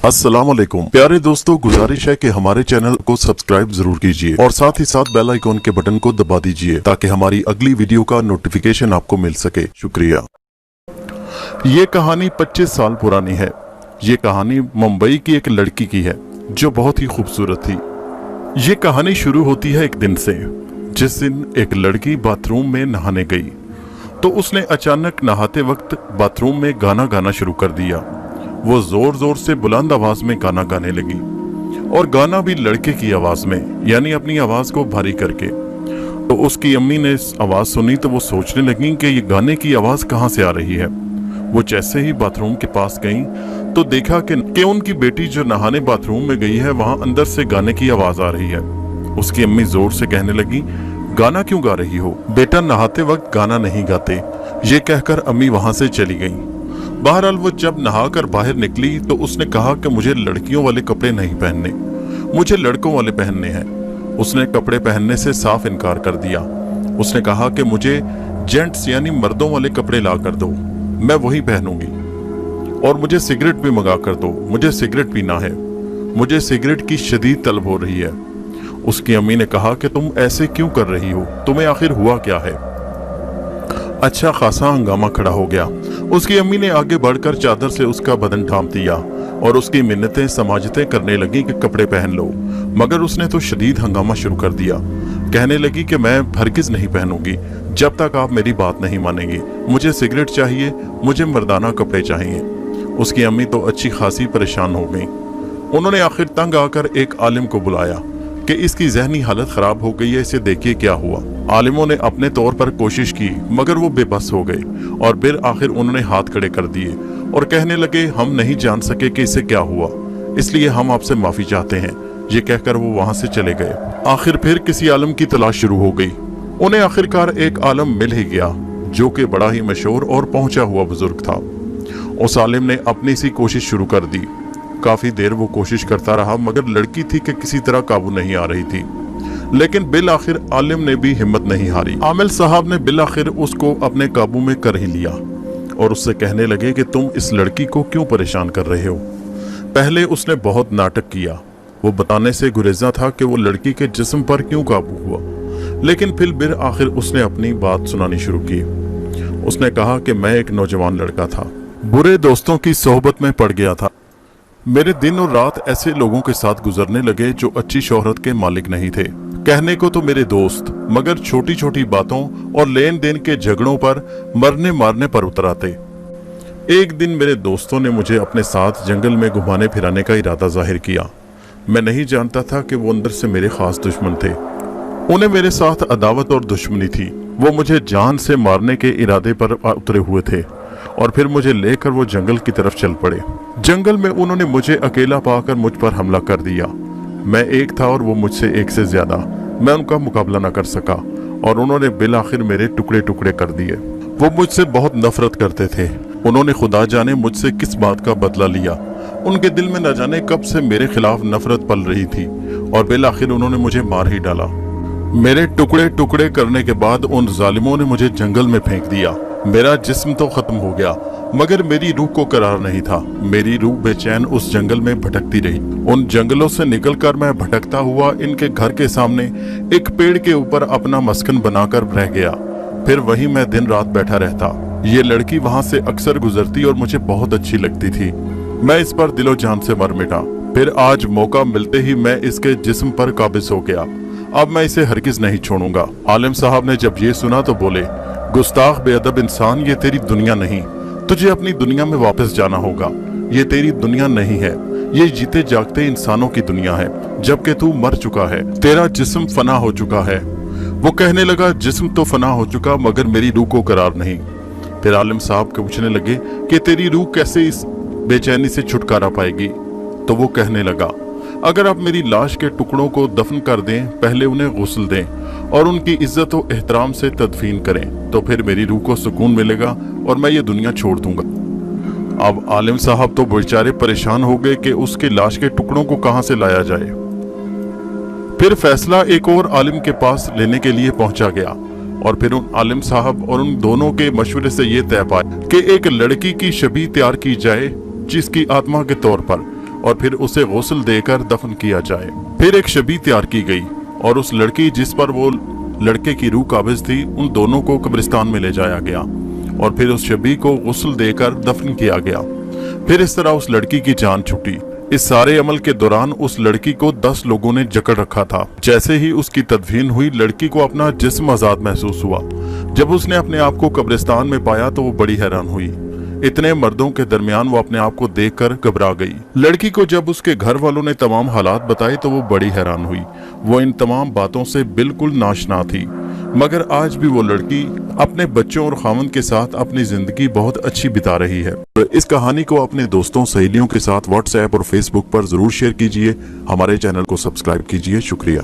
अस्सलाम वालेकुम प्यारे दोस्तों, गुजारिश है कि हमारे चैनल को सब्सक्राइब जरूर कीजिए और साथ ही साथ बेल आइकॉन के बटन को दबा दीजिए ताकि हमारी अगली वीडियो का नोटिफिकेशन आपको मिल सके। शुक्रिया। ये कहानी 25 साल पुरानी है। ये कहानी मुंबई की एक लड़की की है जो बहुत ही खूबसूरत थी। ये कहानी शुरू होती है एक दिन से, जिस दिन एक लड़की बाथरूम में नहाने गई तो उसने अचानक नहाते वक्त बाथरूम में गाना गाना शुरू कर दिया। वो जोर जोर से बुलंद आवाज में गाना गाने लगी और गाना भी लड़के की आवाज में, यानी अपनी आवाज को भारी करके। तो उसकी अम्मी ने इस आवाज सुनी तो वो सोचने लगी कि ये गाने की आवाज कहाँ से आ रही है। वो जैसे ही बाथरूम के पास गई तो देखा कि उनकी बेटी जो नहाने बाथरूम में गई है वहां अंदर से गाने की आवाज आ रही है। उसकी अम्मी जोर से कहने लगी, गाना क्यों गा रही हो? बेटा नहाते वक्त गाना नहीं गाते। ये कहकर अम्मी वहां से चली गई। बहरहाल वो जब नहाकर बाहर निकली तो उसने कहा कि मुझे लड़कियों वाले कपड़े नहीं पहनने, मुझे लड़कों वाले पहनने हैं। उसने कपड़े पहनने से साफ इनकार कर दिया। उसने कहा कि मुझे जेंट्स यानी मर्दों वाले कपड़े ला कर दो, मैं वही पहनूंगी। और मुझे सिगरेट भी मंगा कर दो, मुझे सिगरेट पीना है, मुझे सिगरेट की शदीद तलब हो रही है। उसकी अम्मी ने कहा कि तुम ऐसे क्यों कर रही हो, तुम्हें आखिर हुआ क्या है? अच्छा खासा हंगामा खड़ा हो गया। उसकी अम्मी ने आगे बढ़कर चादर से उसका बदन ढांप दिया और उसकी मिन्नतें समाजतें करने लगी कि कपड़े पहन लो, मगर उसने तो शदीद हंगामा शुरू कर दिया। कहने लगी कि मैं हरगिज नहीं पहनूंगी जब तक आप मेरी बात नहीं मानेंगी, मुझे सिगरेट चाहिए, मुझे मर्दाना कपड़े चाहिए। उसकी अम्मी तो अच्छी खासी परेशान हो गई। उन्होंने आखिर तंग आकर एक आलिम को बुलाया कि इसकी जहनी हालत खराब हो गई है, इसे देखिए क्या हुआ। आलिमों ने अपने तौर पर कोशिश की मगर वो बेबस हो गए और फिर आखिर उन्होंने हाथ खड़े कर दिए और कहने लगे, हम नहीं जान सके कि इसे क्या हुआ, इसलिए हम आपसे माफी चाहते हैं। ये कहकर वो वहां से चले गए। आखिर फिर किसी आलिम की तलाश शुरू हो गई। उन्हें आखिरकार एक आलिम मिल ही गया जो कि बड़ा ही मशहूर और पहुंचा हुआ बुजुर्ग था। उस आलिम ने अपनी सी कोशिश शुरू कर दी। काफी देर वो कोशिश करता रहा मगर लड़की थी कि किसी तरह काबू नहीं आ रही थी। लेकिन बिल आखिर आलिम ने भी हिम्मत नहीं हारी। आमिल साहब ने बिल आखिर उसको अपने काबू में कर ही लिया और उससे कहने लगे कि तुम इस लड़की को क्यों परेशान कर रहे हो? पहले उसने बहुत नाटक किया, वो बताने से गुरेजा था कि वो लड़की के जिस्म पर क्यों काबू हुआ, लेकिन फिर बिल आखिर उसने अपनी बात सुनानी शुरू की। उसने कहा कि मैं एक नौजवान लड़का था, बुरे दोस्तों की सोहबत में पड़ गया था। मेरे दिन और रात ऐसे लोगों के साथ गुजरने लगे जो अच्छी शोहरत के मालिक नहीं थे। कहने को तो मेरे दोस्त, मगर छोटी छोटी बातों और लेन देन के झगड़ों पर मरने मारने पर उतर आते। एक दिन मेरे दोस्तों ने मुझे अपने साथ जंगल में घुमाने फिराने का इरादा जाहिर किया। मैं नहीं जानता था कि वो अंदर से मेरे खास दुश्मन थे। उन्हें मेरे साथ अदावत और दुश्मनी थी। वो मुझे जान से मारने के इरादे पर उतरे हुए थे और फिर मुझे लेकर वो जंगल की तरफ चल पड़े। जंगल में उन्होंने मुझे अकेला पाकर मुझ पर हमला कर दिया। मैं एक था और वो मुझसे एक से ज्यादा। मैं उनका मुकाबला न कर सका और उन्होंने बिल आखिर मेरे टुकड़े टुकड़े कर दिए। वो मुझसे बहुत नफरत करते थे। उन्होंने खुदा जाने मुझसे किस बात का बदला लिया। उनके दिल में न जाने कब से मेरे खिलाफ नफरत पल रही थी और बिल आखिर उन्होंने मुझे मार ही डाला। मेरे टुकड़े टुकड़े करने के बाद उन जालिमों ने मुझे जंगल में फेंक दिया। मेरा जिस्म तो खत्म हो गया मगर मेरी रूह को करार नहीं था। मेरी रूह बेचैन उस जंगल में भटकती रही। उन जंगलों से निकलकर मैं भटकता हुआ इनके घर के सामने एक पेड़ के ऊपर अपना मस्कन बनाकर रह गया। फिर वहीं मैं दिन रात बैठा रहता। ये लड़की वहां से अक्सर गुजरती और मुझे बहुत अच्छी लगती थी। मैं इस पर दिलो जान से मर मिटा। फिर आज मौका मिलते ही मैं इसके जिस्म पर काबिज हो गया। अब मैं इसे हरगिज नहीं छोड़ूंगा। आलिम साहब ने जब ये सुना तो बोले, गुस्ताख बेअदब इंसान, ये तेरी दुनिया नहीं, तुझे अपनी दुनिया में वापस जाना होगा। ये तेरी दुनिया नहीं है, ये जीते जागते इंसानों की दुनिया है, जबकि तू मर चुका है, तेरा जिस्म फना हो चुका है। वो कहने लगा, जिस्म तो फना हो चुका मगर मेरी रूह को करार नहीं। फिर आलिम साहब के पूछने लगे कि तेरी रूह कैसे इस बेचैनी से छुटकारा पाएगी? तो वो कहने लगा, अगर आप मेरी लाश के टुकड़ों को दफन कर दें, पहले उन्हें गुस्ल दें और उनकी इज्जत और एहतराम से तदफीन करें, तो फिर मेरी रूह को सुकून मिलेगा और मैं ये दुनिया छोड़ दूंगा। अब आलिम साहब तो बेचारे परेशान हो गए कि उसके लाश के टुकड़ों को कहां से लाया जाए। फिर फैसला एक और आलिम के पास लेने के लिए पहुंचा गया और फिर उन आलिम साहब और उन दोनों के मशवरे से ये तय पाया कि एक लड़की की शबीह तैयार की जाए जिसकी आत्मा के तौर पर और फिर उसे गुस्ल देकर दफन किया जाए। फिर एक शबी तैयार की गई और उस लड़की जिस पर वो लड़के की रूह काबिज थी, उन दोनों को कब्रिस्तान में ले जाया गया और फिर उस शबी को गुस्ल देकर दफन किया गया। फिर इस तरह उस लड़की की जान छूटी। इस सारे अमल के दौरान उस लड़की को 10 लोगों ने जकड़ रखा था। जैसे ही उसकी तदफीन हुई, लड़की को अपना जिस्म आजाद महसूस हुआ। जब उसने अपने आप को कब्रिस्तान में पाया तो वो बड़ी हैरान हुई। इतने मर्दों के दरमियान वो अपने आप को देखकर घबरा गई। लड़की को जब उसके घर वालों ने तमाम हालात बताए तो वो बड़ी हैरान हुई। वो इन तमाम बातों से बिल्कुल नाशना थी, मगर आज भी वो लड़की अपने बच्चों और खामन के साथ अपनी जिंदगी बहुत अच्छी बिता रही है। इस कहानी को अपने दोस्तों सहेलियों के साथ व्हाट्सएप और फेसबुक पर जरूर शेयर कीजिए। हमारे चैनल को सब्सक्राइब कीजिए। शुक्रिया।